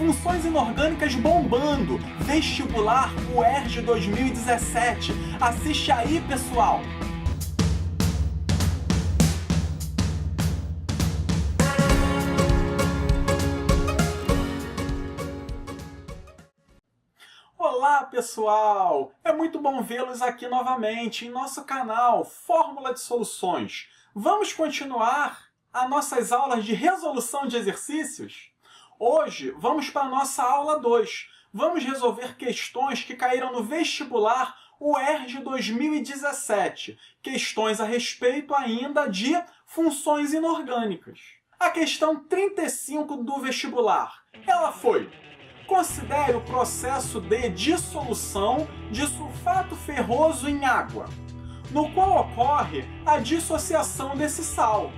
funções inorgânicas bombando, vestibular UERJ 2017. Assiste aí, pessoal! Olá, pessoal! É muito bom vê-los aqui novamente em nosso canal Fórmula de Soluções. Vamos continuar as nossas aulas de resolução de exercícios? Hoje vamos para a nossa aula 2. Vamos resolver questões que caíram no vestibular UERJ 2017. Questões a respeito ainda de funções inorgânicas. A questão 35 do vestibular, ela foi: considere o processo de dissolução de sulfato ferroso em água, no qual ocorre a dissociação desse sal.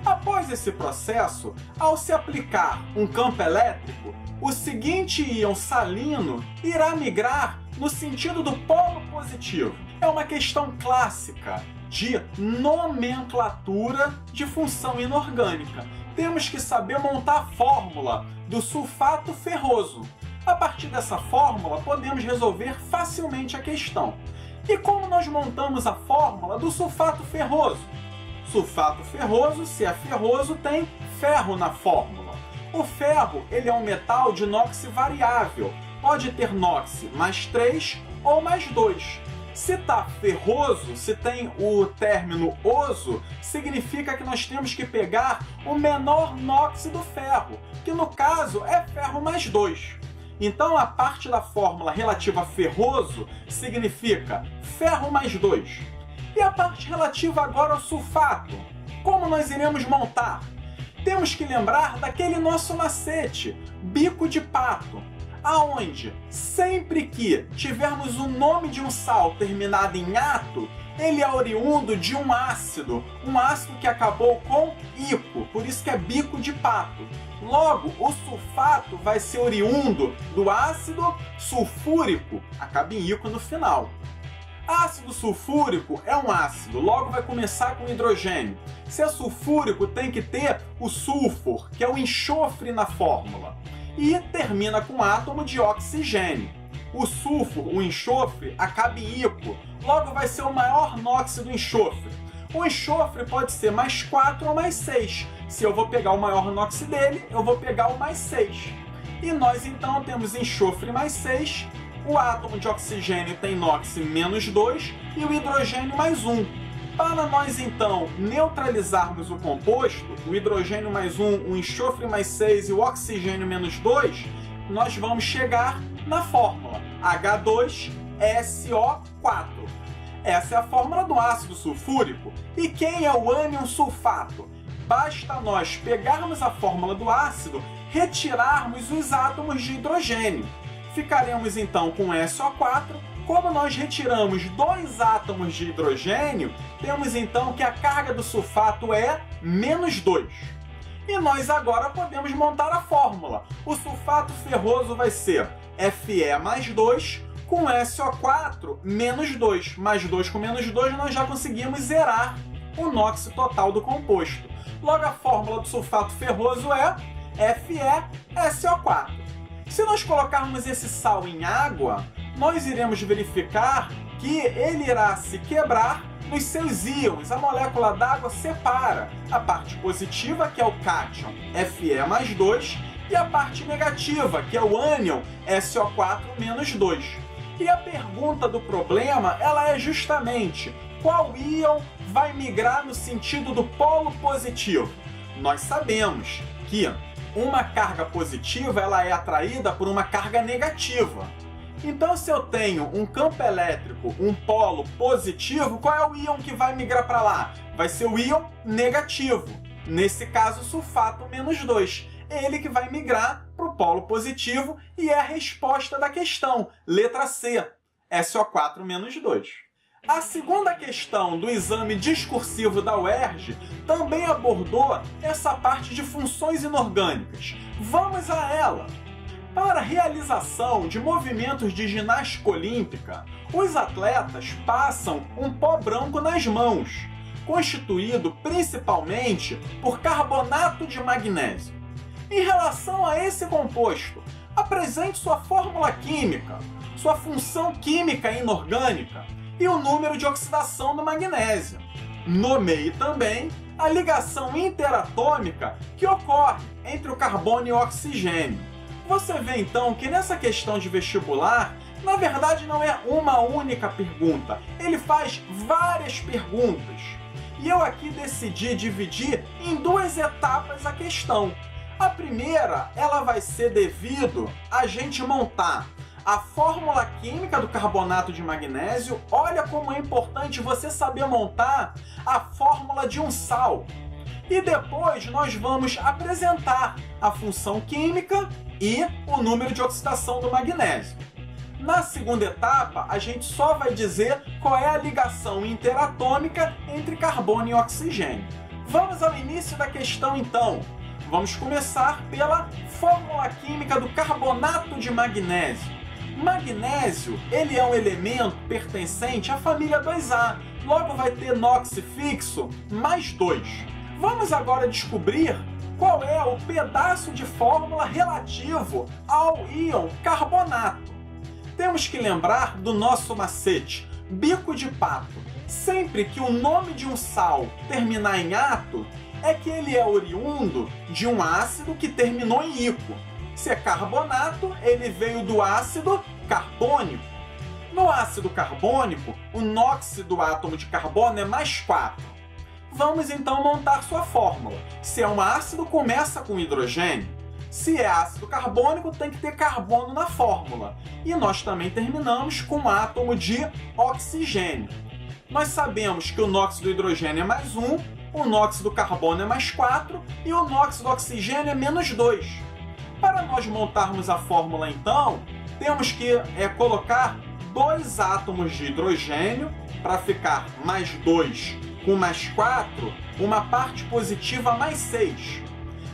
Após esse processo, ao se aplicar um campo elétrico, o seguinte íon salino irá migrar no sentido do polo positivo. É uma questão clássica de nomenclatura de função inorgânica. Temos que saber montar a fórmula do sulfato ferroso. A partir dessa fórmula, podemos resolver facilmente a questão. E como nós montamos a fórmula do sulfato ferroso? Sulfato ferroso, se é ferroso, tem ferro na fórmula. O ferro ele é um metal de NOx variável. Pode ter NOx mais 3 ou mais 2. Se está ferroso, se tem o término oso, significa que nós temos que pegar o menor NOx do ferro, que no caso é ferro mais 2. Então a parte da fórmula relativa a ferroso significa ferro mais 2. E a parte relativa agora ao sulfato, como nós iremos montar? Temos que lembrar daquele nosso macete, bico de pato, aonde sempre que tivermos o nome de um sal terminado em ato, ele é oriundo de um ácido que acabou com ico, por isso que é bico de pato. Logo, o sulfato vai ser oriundo do ácido sulfúrico, acaba em ico no final. Ácido sulfúrico é um ácido, logo vai começar com hidrogênio. Se é sulfúrico, tem que ter o sulfur, que é o enxofre na fórmula. E termina com átomo de oxigênio. O sulfur, o enxofre, acaba em ico, logo vai ser o maior NOx do enxofre. O enxofre pode ser mais 4 ou mais 6. Se eu vou pegar o maior NOx dele, eu vou pegar o mais 6. E nós então temos enxofre mais 6, o átomo de oxigênio tem NOx menos 2 e o hidrogênio mais 1. Para nós então neutralizarmos o composto, o hidrogênio mais 1, o enxofre mais 6 e o oxigênio menos 2, nós vamos chegar na fórmula H2SO4. Essa é a fórmula do ácido sulfúrico. E quem é o ânion sulfato? Basta nós pegarmos a fórmula do ácido, retirarmos os átomos de hidrogênio. Ficaremos então com SO4. Como nós retiramos 2 átomos de hidrogênio, temos então que a carga do sulfato é menos 2. E nós agora podemos montar a fórmula. O sulfato ferroso vai ser Fe mais 2 com SO4 menos 2. Mais 2 com menos 2 nós já conseguimos zerar o NOx total do composto. Logo a fórmula do sulfato ferroso é FeSO4. Se nós colocarmos esse sal em água, nós iremos verificar que ele irá se quebrar nos seus íons. A molécula d'água separa a parte positiva, que é o cátion, Fe mais 2, e a parte negativa, que é o ânion, SO4 menos 2. E a pergunta do problema ela é justamente qual íon vai migrar no sentido do polo positivo. Nós sabemos que uma carga positiva ela é atraída por uma carga negativa. Então, se eu tenho um campo elétrico, um polo positivo, qual é o íon que vai migrar para lá? Vai ser o íon negativo. Nesse caso, o sulfato menos 2. É ele que vai migrar para o polo positivo e é a resposta da questão. Letra C, SO4 menos 2. A segunda questão do exame discursivo da UERJ também abordou essa parte de funções inorgânicas. Vamos a ela! Para a realização de movimentos de ginástica olímpica, os atletas passam um pó branco nas mãos, constituído principalmente por carbonato de magnésio. Em relação a esse composto, Apresente sua fórmula química, sua função química inorgânica e o número de oxidação do magnésio. Nomeie também a ligação interatômica que ocorre entre o carbono e o oxigênio. Você vê então que nessa questão de vestibular, na verdade não é uma única pergunta, ele faz várias perguntas. E eu aqui decidi dividir em duas etapas a questão. A primeira, ela vai ser devido a gente montar a fórmula química do carbonato de magnésio. Olha como é importante você saber montar a fórmula de um sal. E depois nós vamos apresentar a função química e o número de oxidação do magnésio. Na segunda etapa, a gente só vai dizer qual é a ligação interatômica entre carbono e oxigênio. Vamos ao início da questão então. Vamos começar pela fórmula química do carbonato de magnésio. Magnésio, ele é um elemento pertencente à família 2A, logo vai ter NOx fixo mais 2. Vamos agora descobrir qual é o pedaço de fórmula relativo ao íon carbonato. Temos que lembrar do nosso macete, bico de pato. Sempre que o nome de um sal terminar em ato, é que ele é oriundo de um ácido que terminou em ico. Se é carbonato, ele veio do ácido carbônico. No ácido carbônico, o NOx do átomo de carbono é mais 4. Vamos então montar sua fórmula. Se é um ácido, começa com hidrogênio. Se é ácido carbônico, tem que ter carbono na fórmula. E nós também terminamos com um átomo de oxigênio. Nós sabemos que o NOx do hidrogênio é mais 1, o NOx do carbono é mais 4 e o NOx do oxigênio é menos 2. Para nós montarmos a fórmula, então, temos que colocar 2 átomos de hidrogênio para ficar mais 2 com mais 4, uma parte positiva mais 6.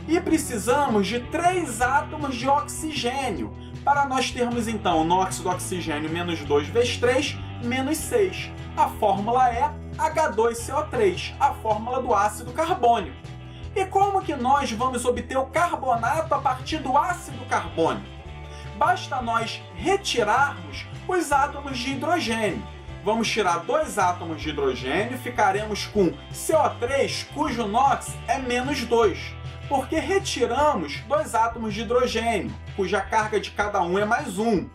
E precisamos de 3 átomos de oxigênio para nós termos, então, o NOx do oxigênio menos 2 vezes 3, menos 6. A fórmula é H2CO3, a fórmula do ácido carbônico. E como que nós vamos obter o carbonato a partir do ácido carbônico? Basta nós retirarmos os átomos de hidrogênio. Vamos tirar 2 átomos de hidrogênio e ficaremos com CO3, cujo NOx é menos 2, porque retiramos 2 átomos de hidrogênio, cuja carga de cada um é mais 1.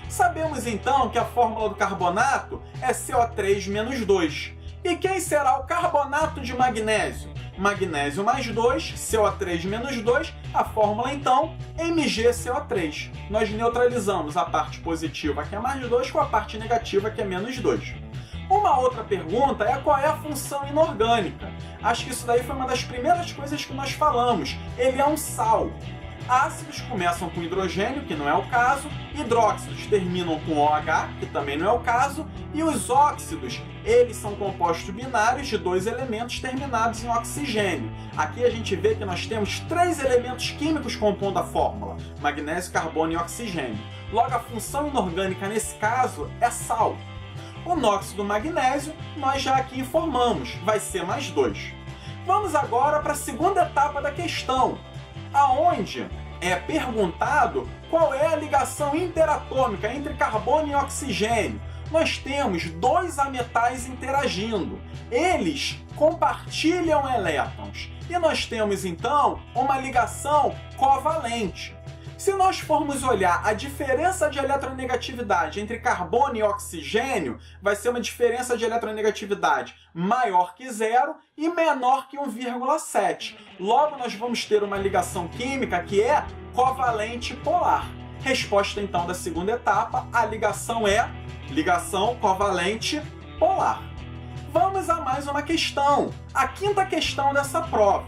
Sabemos então que a fórmula do carbonato é CO3 menos 2. E quem será o carbonato de magnésio? Magnésio mais 2, CO3 menos 2, a fórmula então MgCO3. Nós neutralizamos a parte positiva, que é mais 2, com a parte negativa, que é menos 2. Uma outra pergunta é qual é a função inorgânica. Acho que isso daí foi uma das primeiras coisas que nós falamos. Ele é um sal. Ácidos começam com hidrogênio, que não é o caso, hidróxidos terminam com OH, que também não é o caso, e os óxidos, eles são compostos binários de 2 elementos terminados em oxigênio. Aqui a gente vê que nós temos 3 elementos químicos compondo a fórmula, magnésio, carbono e oxigênio. Logo, a função inorgânica nesse caso é sal. O NOx do magnésio, nós já aqui informamos, vai ser mais 2. Vamos agora para a segunda etapa da questão, aonde é perguntado qual é a ligação interatômica entre carbono e oxigênio. Nós temos 2 ametais interagindo. Eles compartilham elétrons. E nós temos, então, uma ligação covalente. Se nós formos olhar a diferença de eletronegatividade entre carbono e oxigênio, vai ser uma diferença de eletronegatividade maior que 0 e menor que 1,7. Logo, nós vamos ter uma ligação química que é covalente polar. Resposta, então, da segunda etapa, a ligação é ligação covalente polar. Vamos a mais uma questão, a quinta questão dessa prova.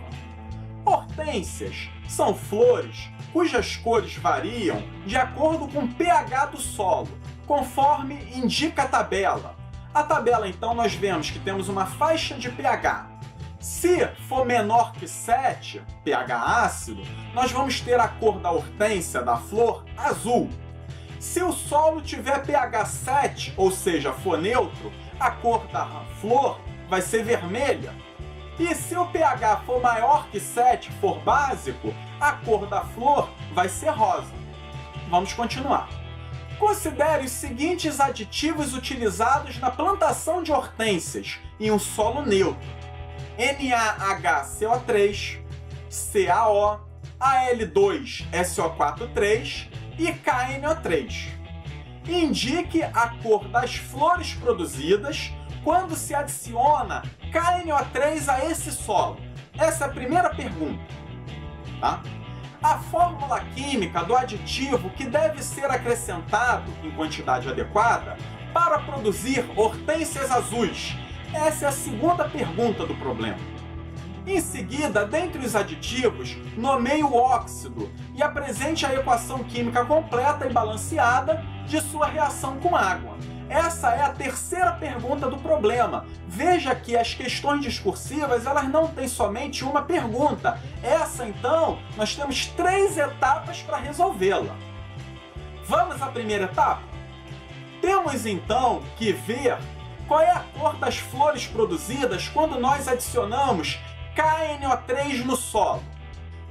Hortênsias são flores cujas cores variam de acordo com o pH do solo, conforme indica a tabela. A tabela, então, nós vemos que temos uma faixa de pH. Se for menor que 7, pH ácido, nós vamos ter a cor da hortênsia, da flor, azul. Se o solo tiver pH 7, ou seja, for neutro, a cor da flor vai ser vermelha. E se o pH for maior que 7, for básico, a cor da flor vai ser rosa. Vamos continuar. Considere os seguintes aditivos utilizados na plantação de hortênsias em um solo neutro: NaHCO3, CaO, Al2SO4 e KNO3. Indique a cor das flores produzidas quando se adiciona KNO3 a esse solo. Essa é a primeira pergunta. Tá? A fórmula química do aditivo que deve ser acrescentado em quantidade adequada para produzir hortênsias azuis. Essa é a segunda pergunta do problema. Em seguida, dentre os aditivos, nomeie o óxido e apresente a equação química completa e balanceada de sua reação com água. Essa é a terceira pergunta do problema. Veja que as questões discursivas elas não têm somente uma pergunta. Essa, então, nós temos 3 etapas para resolvê-la. Vamos à primeira etapa? Temos, então, que ver qual é a cor das flores produzidas quando nós adicionamos KNO3 no solo.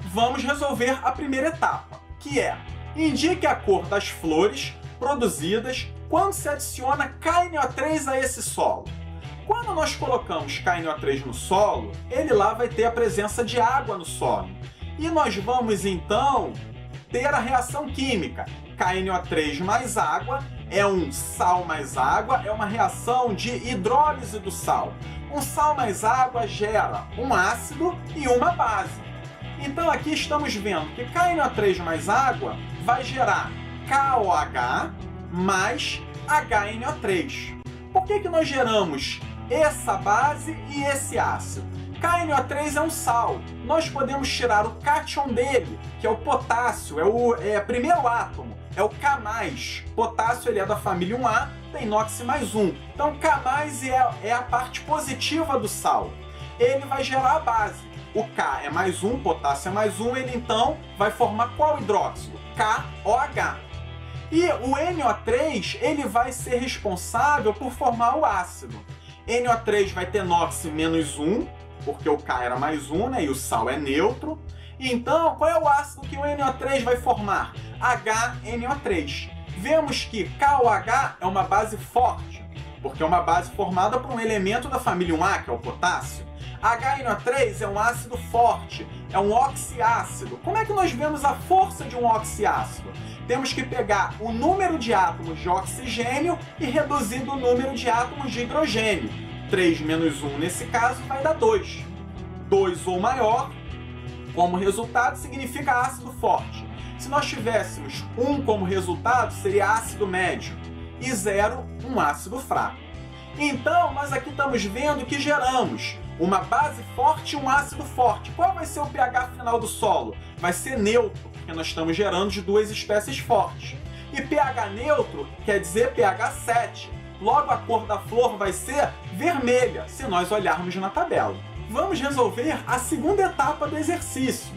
Vamos resolver a primeira etapa, que é: indique a cor das flores produzidas quando se adiciona KNO3 a esse solo. Quando nós colocamos KNO3 no solo, ele lá vai ter a presença de água no solo. E nós vamos então ter a reação química. KNO3 mais água é um sal mais água, é uma reação de hidrólise do sal. Um sal mais água gera um ácido e uma base. Então aqui estamos vendo que KNO3 mais água vai gerar KOH mais HNO3. Por que nós geramos essa base e esse ácido? KNO3 é um sal. Nós podemos tirar o cátion dele, que é o potássio, é o primeiro átomo, é o K+. Potássio ele é da família 1A, tem NOx mais 1. Então K+ é a parte positiva do sal. Ele vai gerar a base. O K é mais 1, potássio é mais 1, ele então vai formar qual hidróxido? KOH. E o NO3 ele vai ser responsável por formar o ácido. NO3 vai ter NOx menos 1, porque o K era mais 1, né, e o sal é neutro. Então, qual é o ácido que o NO3 vai formar? HNO3. Vemos que KOH é uma base forte, porque é uma base formada por um elemento da família 1A, que é o potássio. HNO3 é um ácido forte, é um oxiácido. Como é que nós vemos a força de um oxiácido? Temos que pegar o número de átomos de oxigênio e reduzir o número de átomos de hidrogênio. 3 menos 1 nesse caso vai dar 2. 2 ou maior, como resultado, significa ácido forte. Se nós tivéssemos 1 como resultado, seria ácido médio, e 0, um ácido fraco. Então, nós aqui estamos vendo que geramos uma base forte e um ácido forte. Qual vai ser o pH final do solo? Vai ser neutro, porque nós estamos gerando de 2 espécies fortes. E pH neutro quer dizer pH 7. Logo, a cor da flor vai ser vermelha, se nós olharmos na tabela. Vamos resolver a segunda etapa do exercício.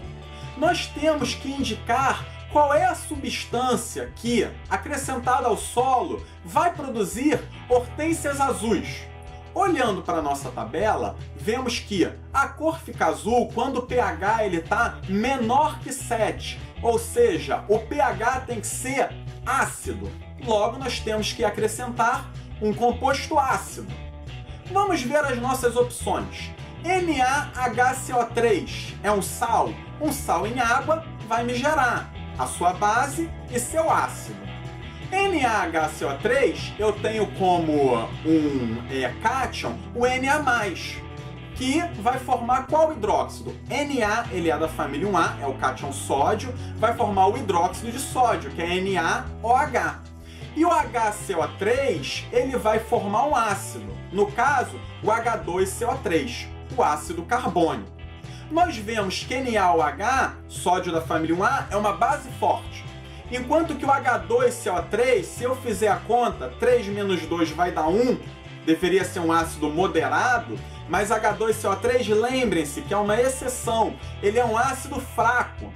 Nós temos que indicar qual é a substância que, acrescentada ao solo, vai produzir hortênsias azuis. Olhando para a nossa tabela, vemos que a cor fica azul quando o pH está menor que 7, ou seja, o pH tem que ser ácido. Logo, nós temos que acrescentar um composto ácido. Vamos ver as nossas opções. NaHCO3 é um sal em água vai me gerar a sua base e seu ácido. NaHCO3 eu tenho como um cátion o Na+, que vai formar qual hidróxido? Na, ele é da família 1A, é o cátion sódio, vai formar o hidróxido de sódio, que é NaOH. E o HCO3, ele vai formar um ácido, no caso, o H2CO3, o ácido carbônico. Nós vemos que NaOH, sódio da família 1A, é uma base forte. Enquanto que o H2CO3, se eu fizer a conta, 3 menos 2 vai dar 1, deveria ser um ácido moderado, mas H2CO3, lembrem-se que é uma exceção, ele é um ácido fraco.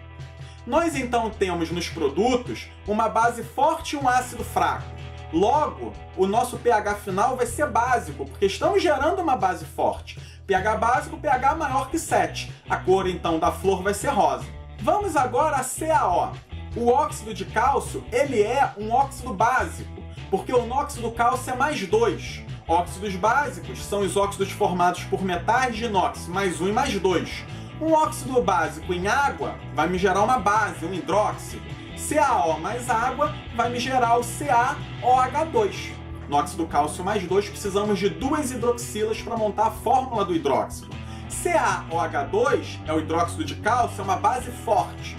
Nós então temos nos produtos uma base forte e um ácido fraco. Logo, o nosso pH final vai ser básico, porque estamos gerando uma base forte. pH básico, pH maior que 7. A cor então da flor vai ser rosa. Vamos agora a CaO. O óxido de cálcio, ele é um óxido básico, porque o nóxido do cálcio é mais 2. Óxidos básicos são os óxidos formados por metais de inox, mais 1 e mais 2. Um óxido básico em água vai me gerar uma base, um hidróxido. CaO mais água vai me gerar o CaOH2. No óxido do cálcio mais 2, precisamos de 2 hidroxilas para montar a fórmula do hidróxido. CaOH2 é o hidróxido de cálcio, é uma base forte.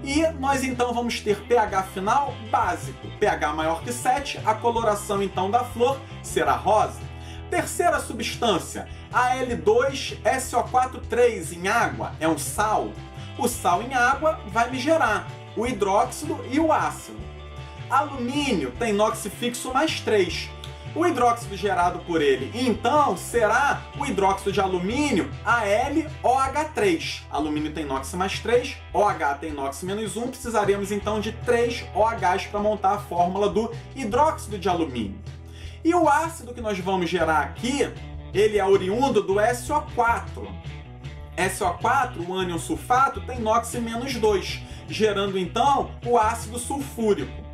E nós então vamos ter pH final básico. pH maior que 7, a coloração então da flor será rosa. Terceira substância, Al2SO4 em água, é um sal. O sal em água vai me gerar o hidróxido e o ácido. Alumínio tem NOx fixo mais 3. O hidróxido gerado por ele, então, será o hidróxido de alumínio AlOH3. Alumínio tem NOx mais 3, OH tem NOx menos 1, precisaremos então de 3 OHs para montar a fórmula do hidróxido de alumínio. E o ácido que nós vamos gerar aqui, ele é oriundo do SO4. SO4, o ânion sulfato, tem NOx menos 2, gerando então o ácido sulfúrico.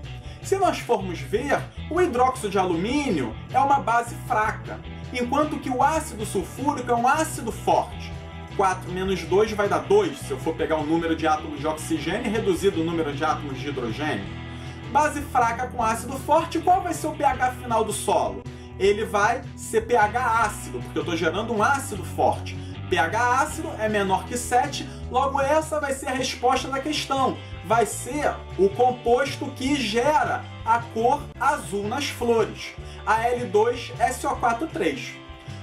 Se nós formos ver, o hidróxido de alumínio é uma base fraca, enquanto que o ácido sulfúrico é um ácido forte. 4 menos 2 vai dar 2, se eu for pegar o número de átomos de oxigênio reduzido o número de átomos de hidrogênio. Base fraca com ácido forte, qual vai ser o pH final do solo? Ele vai ser pH ácido, porque eu estou gerando um ácido forte. pH ácido é menor que 7, logo essa vai ser a resposta da questão. Vai ser o composto que gera a cor azul nas flores, Al2SO4.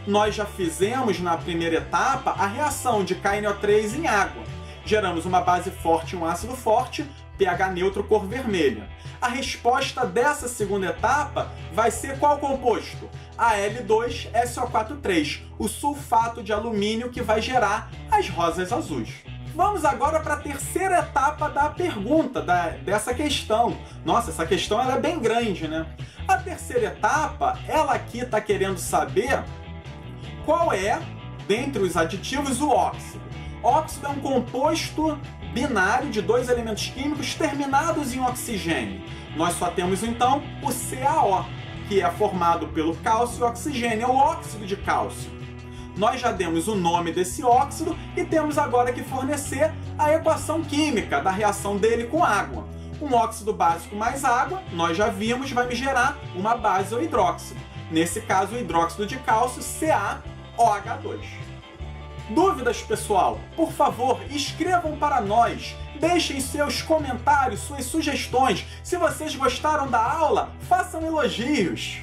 Nós já fizemos na primeira etapa a reação de KNO3 em água. Geramos uma base forte e um ácido forte, pH neutro, cor vermelha. A resposta dessa segunda etapa vai ser qual composto? Al2SO4, o sulfato de alumínio que vai gerar as rosas azuis. Vamos agora para a terceira etapa da pergunta, dessa questão. Nossa, essa questão ela é bem grande, né? A terceira etapa, ela aqui está querendo saber qual é, dentre os aditivos, o óxido. Óxido é um composto binário de 2 elementos químicos terminados em oxigênio. Nós só temos então o CaO, que é formado pelo cálcio e oxigênio, é o óxido de cálcio. Nós já demos o nome desse óxido e temos agora que fornecer a equação química da reação dele com água. Um óxido básico mais água, nós já vimos, vai me gerar uma base ou hidróxido. Nesse caso, o hidróxido de cálcio, CaOH2. Dúvidas, pessoal? Por favor, escrevam para nós. Deixem seus comentários, suas sugestões. Se vocês gostaram da aula, façam elogios.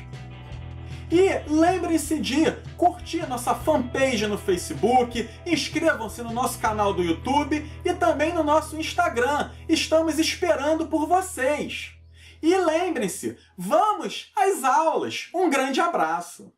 E lembrem-se de curtir nossa fanpage no Facebook, inscrevam-se no nosso canal do YouTube e também no nosso Instagram. Estamos esperando por vocês. E lembrem-se, vamos às aulas. Um grande abraço!